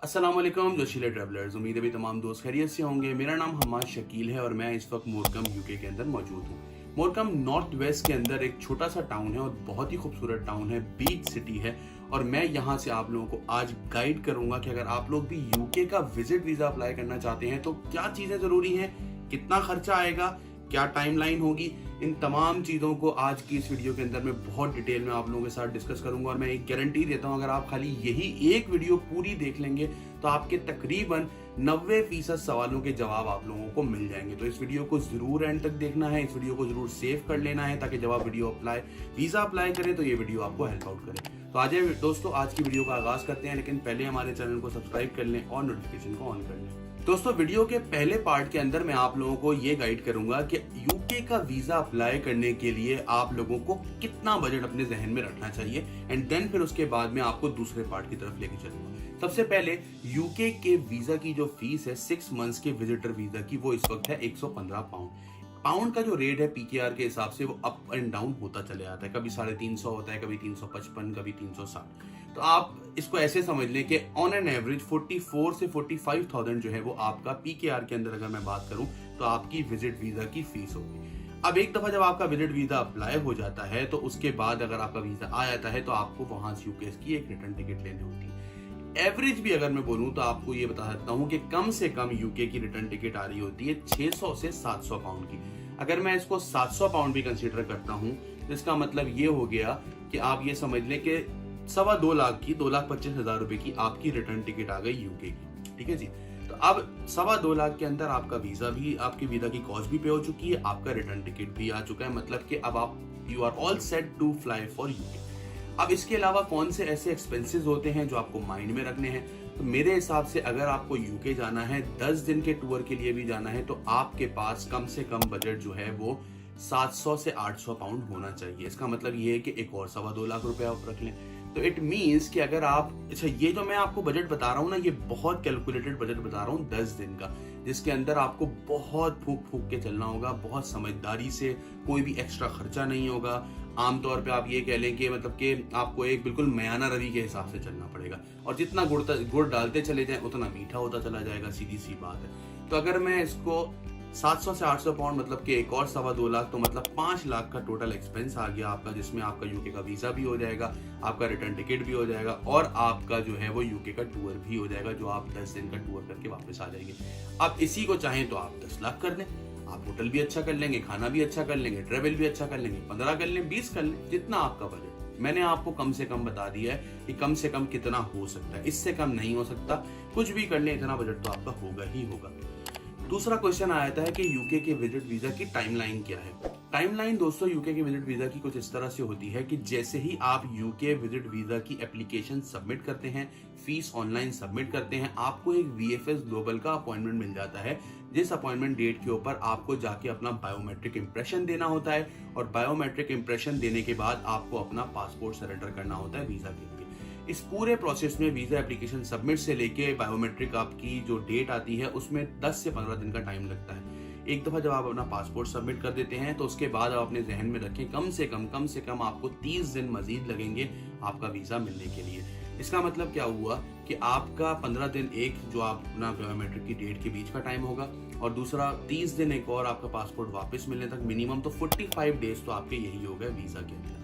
अस्सलाम वालेकुम जोशीले ट्रैवलर्स। उम्मीद है भी तमाम दोस्त खैरियत से होंगे। मेरा नाम हम्माद शकील है और मैं इस वक्त मोरकम यूके के अंदर मौजूद हूँ। मोरकम नॉर्थ वेस्ट के अंदर एक छोटा सा टाउन है और बहुत ही खूबसूरत टाउन है, बीच सिटी है। और मैं यहाँ से आप लोगों को आज गाइड करूंगा कि अगर आप लोग भी यूके का विजिट वीजा अप्लाई करना चाहते हैं तो क्या चीजें जरूरी हैं, कितना खर्चा आएगा, क्या टाइमलाइन होगी, इन तमाम चीज़ों को आज की इस वीडियो के अंदर मैं बहुत डिटेल में आप लोगों के साथ डिस्कस करूंगा। और मैं एक गारंटी देता हूं, अगर आप खाली यही एक वीडियो पूरी देख लेंगे तो आपके तकरीबन 90% सवालों के जवाब आप लोगों को मिल जाएंगे। तो इस वीडियो को जरूर एंड तक देखना है, इस वीडियो को जरूर सेव कर लेना है ताकि जब आप वीजा अप्लाई करें तो ये वीडियो आपको हेल्प आउट करे। तो आज दोस्तों आज की वीडियो का आगाज करते हैं, लेकिन पहले हमारे चैनल को सब्सक्राइब कर लें और नोटिफिकेशन को ऑन कर लें। दोस्तों वीडियो के पहले पार्ट के अंदर मैं आप लोगों को ये गाइड करूंगा कि यूके का वीजा अप्लाई करने के लिए आप लोगों को कितना बजट अपने जहन में रखना चाहिए, एंड देन फिर उसके बाद मैं आपको दूसरे पार्ट की तरफ लेके चलूंगा। सबसे पहले यूके के वीजा की जो फीस है 6 मंथ्स के विजिटर वीजा की, वो इस वक्त है 115 पाउंड। पाउंड का जो रेट है पीकेआर के हिसाब से वो अप एंड डाउन होता चले जाता है, कभी 350 होता है, कभी 355, कभी 360। तो आप इसको ऐसे समझ लें कि ऑन एन एवरेज 44 से 45,000 जो है वो आपका पीकेआर के अंदर, अगर मैं बात करूं तो आपकी विजिट वीजा की फीस होगी। अब एक दफा जब आपका विजिट वीजा अप्लाई हो जाता है तो उसके बाद अगर आपका वीजा आ जाता है तो आपको वहां से यूके की एक रिटर्न टिकट लेनी होती है। एवरेज भी अगर मैं बोलूं तो आपको ये बता सकता हूं कि कम से कम यूके की रिटर्न टिकट आ रही होती है 600 से 700 पाउंड की। अगर मैं इसको 700 पाउंड भी कंसीडर करता हूं तो इसका मतलब ये हो गया कि आप ये समझ लें कि 2.25 लाख की 2,25,000 रुपए की आपकी रिटर्न टिकट आ गई यूके की। ठीक है जी। तो अब 2.25 लाख के अंदर आपका वीजा भी, आपकी वीजा की कॉस्ट भी पे हो चुकी है, आपका रिटर्न टिकट भी आ चुका है, मतलब कि अब आप you are all set to fly for UK. अब इसके अलावा कौन से ऐसे एक्सपेंसेस होते हैं जो आपको माइंड में रखने हैं? तो मेरे हिसाब से अगर आपको यूके जाना है, 10 दिन के टूर के लिए भी जाना है, तो आपके पास कम से कम बजट जो है वो 700 से 800 पाउंड होना चाहिए। इसका मतलब ये है कि एक और 2.25 लाख रुपए आप रख लें। तो इट मीन्स कि अगर आप, अच्छा ये जो मैं आपको बजट बता रहा हूँ ना, ये बहुत कैलकुलेटेड बजट बता रहा हूँ 10 दिन का, जिसके अंदर आपको बहुत फूक फूक के चलना होगा, बहुत समझदारी से, कोई भी एक्स्ट्रा खर्चा नहीं होगा। आमतौर पे आप ये कह लें कि मतलब कि आपको एक बिल्कुल मयाना रवि के हिसाब से चलना पड़ेगा, और जितना गुड़ डालते चले जाएं उतना मीठा होता चला जाएगा, सीधी सी बात है। तो अगर मैं इसको 700 से 800 पाउंड मतलब कि एक और 2.25 लाख, तो मतलब 5 लाख का टोटल एक्सपेंस आ गया आपका, जिसमें आपका यूके का वीजा भी हो जाएगा, आपका रिटर्न टिकट भी हो जाएगा और आपका जो है वो यूके का टूर भी हो जाएगा, जो आप 10 दिन का टूर करके वापस आ जाएंगे। अब इसी को चाहें तो आप 10 लाख कर दें, आप होटल भी अच्छा कर लेंगे, खाना भी अच्छा कर लेंगे, ट्रेवल भी अच्छा कर लेंगे, 15 कर लें, 20 कर लें, जितना आपका बजट। मैंने आपको कम से कम बता दिया है कि कम से कम कितना हो सकता है, इससे कम नहीं हो सकता। कुछ भी कर लें, इतना बजट तो आपका होगा ही होगा। दूसरा क्वेश्चन आया था कि यूके के विजिट वीजा की टाइमलाइन क्या है। टाइमलाइन दोस्तों यूके के विजिट वीजा की कुछ इस तरह से होती है कि जैसे ही आप यूके विजिट वीजा की एप्लीकेशन सबमिट करते हैं, फीस ऑनलाइन सबमिट करते हैं, आपको एक वीएफएस ग्लोबल का अपॉइंटमेंट मिल जाता है, जिस अपॉइंटमेंट डेट के ऊपर आपको जाके अपना बायोमेट्रिक इंप्रेशन देना होता है, और बायोमेट्रिक इंप्रेशन देने के बाद आपको अपना पासपोर्ट सरेंडर करना होता है वीजा के लिए। इस पूरे प्रोसेस में वीजा एप्लीकेशन सबमिट से लेके बायोमेट्रिक आपकी जो डेट आती है उसमें 10 से 15 दिन का टाइम लगता है। एक दफा जब आप अपना पासपोर्ट सबमिट कर देते हैं तो उसके बाद आप अपने जहन में रखें कम से कम आपको 30 दिन मजीद लगेंगे आपका वीजा मिलने के लिए। इसका मतलब क्या हुआ कि आपका 15 दिन एक जो आप अपना बायोमेट्रिक की डेट के बीच का टाइम होगा, और दूसरा 30 दिन एक और आपका पासपोर्ट वापस मिलने तक, मिनिमम तो 45 डेज तो आपके यही हो गए वीजा के अंदर।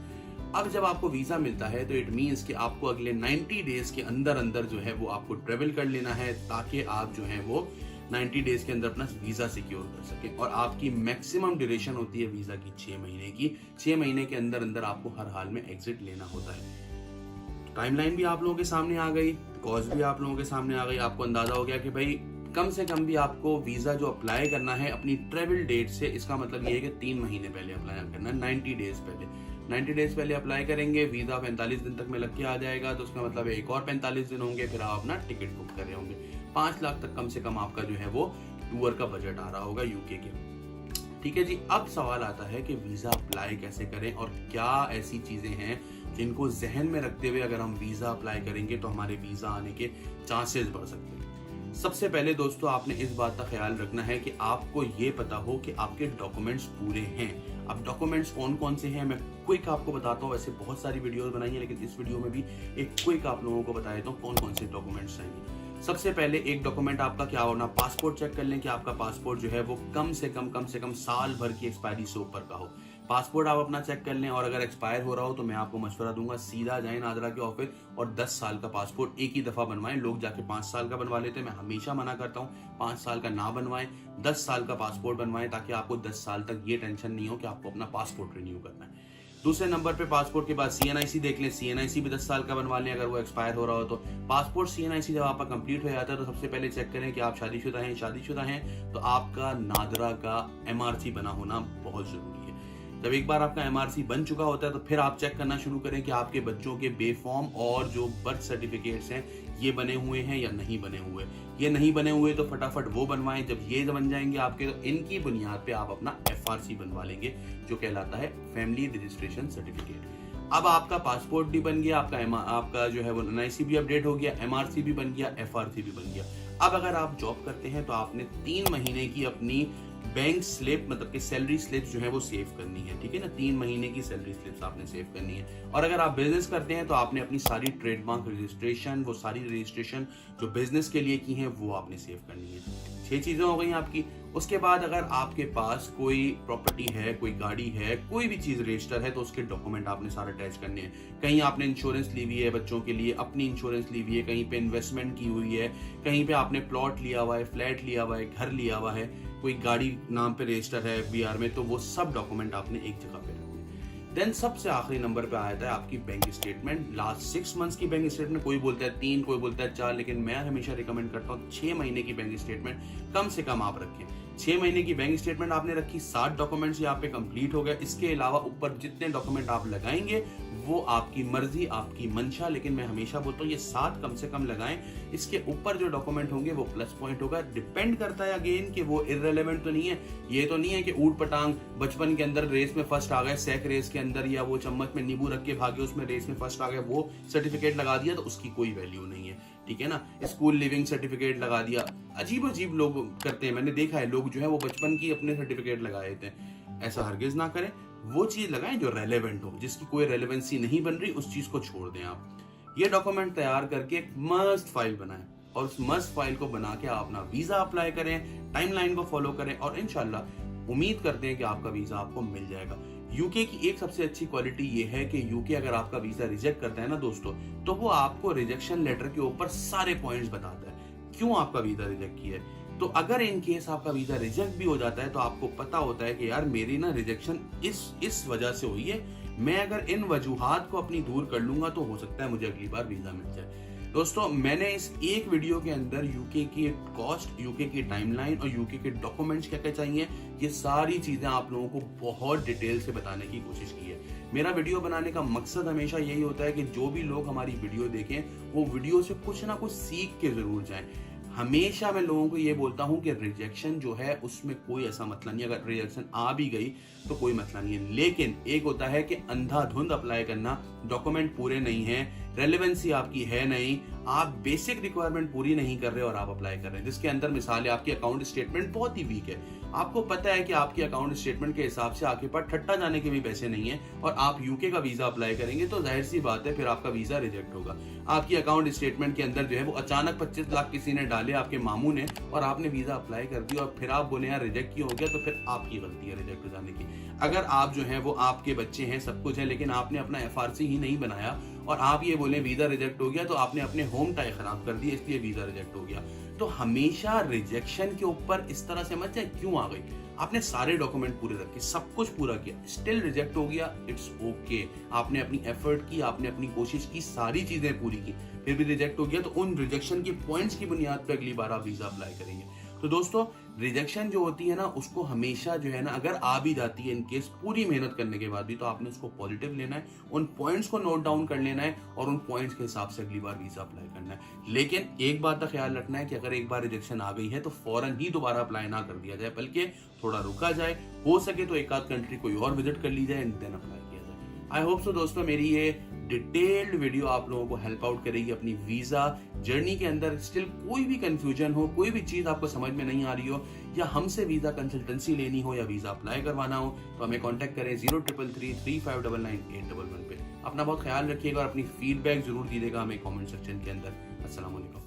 अब जब आपको वीजा मिलता है तो इट मीन्स कि आपको अगले 90 डेज के अंदर अंदर जो है वो आपको ट्रेवल कर लेना है, ताकि आप जो है वो 90 डेज के अंदर अपना वीजा सिक्योर कर सके। और आपकी मैक्सिमम ड्यूरेशन होती है वीजा की 6 महीने की। 6 महीने के अंदर अंदर आपको हर हाल में एग्जिट लेना होता है। टाइमलाइन भी आप लोगों के सामने आ गई, कॉस्ट भी आप लोगों के सामने आ गई, आपको अंदाजा हो गया कि भाई कम से कम भी आपको वीजा जो अप्लाई करना है अपनी ट्रेवल डेट से, इसका मतलब ये है कि 3 महीने पहले अप्लाई करना है, 90 डेज पहले। 90 डेज पहले अप्लाई करेंगे, वीजा 45 दिन तक में लग के आ जाएगा, तो उसका मतलब एक और 45 दिन होंगे, फिर आप अपना टिकट बुक कर रहे होंगे। 5 लाख तक कम से कम आपका जो है वो टूर का बजट आ रहा होगा यूके के। ठीक है जी। अब सवाल आता है कि वीजा अप्लाई कैसे करें और क्या ऐसी चीजें हैं जिनको जहन में रखते हुए अगर हम वीजा अप्लाई करेंगे तो हमारे वीजा आने के चांसेस बढ़ सकते हैं। सबसे पहले दोस्तों आपने इस बात का ख्याल रखना है कि आपको ये पता हो कि आपके डॉक्यूमेंट्स पूरे हैं। अब डॉक्यूमेंट्स कौन कौन से हैं मैं क्विक आपको बताता हूँ। वैसे बहुत सारी वीडियोस बनाई है, लेकिन इस वीडियो में भी एक क्विक आप लोगों को बता देता हूँ कौन कौन से डॉक्यूमेंट्स चाहिए। सबसे पहले एक डॉक्यूमेंट आपका क्या होना, पासपोर्ट चेक कर लें कि आपका पासपोर्ट जो है वो कम से कम साल भर की एक्सपायरी से ऊपर का हो। पासपोर्ट आप अपना चेक कर लें, और अगर एक्सपायर हो रहा हो तो मैं आपको मशवरा दूंगा सीधा जाएं नादरा के ऑफिस और 10 साल का पासपोर्ट एक ही दफा बनवाएं। लोग जाके 5 साल का बनवा लेते हैं, मैं हमेशा मना करता हूं 5 साल का ना बनवाएं, 10 साल का पासपोर्ट बनवाएं, ताकि आपको 10 साल तक ये टेंशन नहीं हो कि आपको अपना पासपोर्ट रिन्यू करना है। दूसरे नंबर पे पासपोर्ट के बाद CNIC देख लें, CNIC भी 10 साल का बनवा लें अगर वो एक्सपायर हो रहा हो तो। पासपोर्ट CNIC जब आपका कंप्लीट हो जाता है तो सबसे पहले चेक करें कि आप शादीशुदा हैं तो आपका नादरा का MRC बना होना बहुत जरूरी है। जब एक बार आपका MRC बन चुका होता है तो फिर आप चेक करना शुरू करें कि आपके बच्चों के बेफॉर्म और जो बर्थ सर्टिफिकेट्स हैं ये बने हुए हैं या नहीं बने हुए। ये नहीं बने हुए तो फटाफट वो बनवाएं। जब ये बन जाएंगे आपके तो इनकी बुनियाद पे आप अपना FRC बनवा लेंगे जो कहलाता है फैमिली रजिस्ट्रेशन सर्टिफिकेट। अब आपका पासपोर्ट भी बन गया, आपका जो है वो NIC भी अपडेट हो गया, MRC भी बन गया, FRC भी बन गया। अब अगर आप जॉब करते हैं तो आपने 3 महीने की अपनी बैंक स्लिप मतलब कि सैलरी स्लिप जो है वो सेव करनी है, ठीक है ना। 3 महीने की सैलरी स्लिप्स आपने सेव करनी है। और अगर आप बिजनेस करते हैं तो आपने अपनी सारी ट्रेडमार्क रजिस्ट्रेशन, वो सारी रजिस्ट्रेशन जो बिजनेस के लिए की है वो आपने सेव करनी है। 6 चीजें हो गई आपकी। उसके बाद अगर आपके पास कोई प्रॉपर्टी है, कोई गाड़ी है, कोई भी चीज रजिस्टर है तो उसके डॉक्यूमेंट आपने सारे अटैच करने हैं। कहीं आपने इंश्योरेंस ली हुई है बच्चों के लिए, अपनी इंश्योरेंस ली हुई है, कहीं पे इन्वेस्टमेंट की हुई है, कहीं पे आपने प्लॉट लिया हुआ है, फ्लैट लिया हुआ है, घर लिया हुआ है, कोई गाड़ी नाम पे रजिस्टर है FBR में, तो वो सब डॉक्यूमेंट आपने एक जगह पे रखने। देन सबसे आखिरी नंबर पे आता है आपकी बैंक स्टेटमेंट, लास्ट 6 मंथ्स की बैंक स्टेटमेंट। कोई बोलता है 3, कोई बोलता है 4, लेकिन मैं हमेशा रिकमेंड करता हूँ 6 महीने की बैंक स्टेटमेंट कम से कम आप रखें। 6 महीने की बैंक स्टेटमेंट आपने रखी, 60 डॉक्यूमेंट्स यहाँ पे कंप्लीट हो गए। इसके अलावा ऊपर जितने डॉक्यूमेंट आप लगाएंगे वो आपकी मर्जी, आपकी मंशा, लेकिन मैं हमेशा बोलता हूँ ये 7 कम से कम लगाएं। इसके ऊपर जो डॉक्यूमेंट होंगे वो प्लस पॉइंट होगा। डिपेंड करता है अगेन कि वो इररिलेवेंट तो नहीं है। ये तो नहीं है कि ऊट पटांग बचपन के अंदर रेस में फर्स्ट आ गए, सैक रेस के अंदर, या वो चम्मच में नींबू रख के भागे उसमें रेस में फर्स्ट आ गए, वो सर्टिफिकेट लगा दिया तो उसकी कोई वैल्यू नहीं है, ठीक है ना। स्कूल लिविंग सर्टिफिकेट लगा दिया, अजीब अजीब लोग करते हैं, मैंने देखा है लोग जो है वो बचपन की अपने सर्टिफिकेट लगाए थे। ऐसा हरगिज ना करें, वो चीज लगाएं जो रेलेवेंट हो, जिसकी कोई रेलेवेंसी नहीं बन रही उस चीज को छोड़ दें आप। ये डॉक्यूमेंट तैयार करके एक मस्त फाइल बनाएं और उस मस्त फाइल को बना के अपना वीजा अप्लाई करें, टाइमलाइन को फॉलो करें और इंशाल्लाह उम्मीद करते हैं कि आपका वीजा आपको मिल जाएगा। यूके की एक सबसे अच्छी क्वालिटी ये है कि यूके अगर आपका वीजा रिजेक्ट करता है ना दोस्तों, तो वो आपको रिजेक्शन लेटर के ऊपर सारे पॉइंट्स बताता है क्यों आपका वीजा रिजेक्ट किया है। तो अगर इन केस आपका वीजा रिजेक्ट भी हो जाता है तो आपको पता होता है कि यार मेरी ना रिजेक्शन इस वजह से हुई है, मैं अगर इन वजूहात को अपनी दूर कर लूंगा तो हो सकता है मुझे अगली बार वीजा मिल जाए। दोस्तों मैंने इस एक वीडियो के अंदर यूके की कॉस्ट, यूके की टाइमलाइन और यूके के डॉक्यूमेंट्स क्या क्या चाहिए, ये सारी चीजें आप लोगों को बहुत डिटेल से बताने की कोशिश की है। मेरा वीडियो बनाने का मकसद हमेशा यही होता है कि जो भी लोग हमारी वीडियो देखें वो वीडियो से कुछ ना कुछ सीख के जरूर जाएं। हमेशा मैं लोगों को ये बोलता हूं कि रिजेक्शन जो है उसमें कोई ऐसा मसला नहीं, अगर रिजेक्शन आ भी गई तो कोई मसला नहीं है। लेकिन एक होता है कि अंधाधुंध अप्लाई करना, डॉक्यूमेंट पूरे नहीं है, रेलेवेंसी आपकी है नहीं, आप बेसिक रिक्वायरमेंट पूरी नहीं कर रहे और आप अप्लाई कर रहे हैं, जिसके अंदर मिसाल है आपकी अकाउंट स्टेटमेंट बहुत ही वीक है। आपको पता है कि आपकी अकाउंट स्टेटमेंट के हिसाब से आपके पास ठट्टा जाने के भी पैसे नहीं है और आप यूके का वीजा अप्लाई करेंगे तो जाहिर सी बात है फिर आपका वीजा रिजेक्ट होगा। आपकी अकाउंट स्टेटमेंट के अंदर जो है वो अचानक 25 लाख किसी ने डाले आपके मामू ने और आपने वीजा अप्लाई कर दिया और फिर आप बोले यार रिजेक्ट क्यों हो गया, तो फिर आपकी गलती है रिजेक्ट हो जाने की। अगर आप जो है वो आपके बच्चे हैं, सब कुछ है, लेकिन आपने अपना FRC ही नहीं बनाया और आप ये बोले वीजा रिजेक्ट हो गया तो आपने अपने होम टाई खराब कर दिया इसलिए वीजा रिजेक्ट हो गया। तो हमेशा रिजेक्शन के ऊपर इस तरह से मत जाए क्यों आ गई, आपने सारे डॉक्यूमेंट पूरे रखे, सब कुछ पूरा किया, स्टिल रिजेक्ट हो गया, इट्स ओके। आपने अपनी एफर्ट की, आपने अपनी कोशिश की, सारी चीजें पूरी की, फिर भी रिजेक्ट हो गया तो उन रिजेक्शन के पॉइंट्स की बुनियाद पर अगली बार आप वीजा अप्लाई करेंगे। तो दोस्तों रिजेक्शन जो होती है ना उसको हमेशा जो है ना अगर आ भी जाती है इनकेस पूरी मेहनत करने के बाद भी, तो आपने उसको पॉजिटिव लेना है, उन पॉइंट्स को नोट डाउन कर लेना है और उन पॉइंट्स के हिसाब से अगली बार वीजा अप्लाई करना है। लेकिन एक बात का ख्याल रखना है कि अगर एक बार रिजेक्शन आ गई है तो फौरन ही दोबारा अप्लाई ना कर दिया जाए, बल्कि थोड़ा रुका जाए, हो सके तो एक आध कंट्री कोई और विजिट कर ली जाए एंड देन अप्लाई किया जाए। आई होप सो दोस्तों मेरी ये डिटेल्ड वीडियो आप लोगों को हेल्प आउट करेगी अपनी वीजा जर्नी के अंदर। स्टिल कोई भी कंफ्यूजन हो, कोई भी चीज आपको समझ में नहीं आ रही हो या हमसे वीजा कंसल्टेंसी लेनी हो या वीजा अप्लाई करवाना हो तो हमें कांटेक्ट करें 0333599811 पे। अपना बहुत ख्याल रखिएगा और अपनी फीडबैक जरूर दीजिएगा हमें कमेंट सेक्शन के अंदर। अस्सलाम वालेकुम।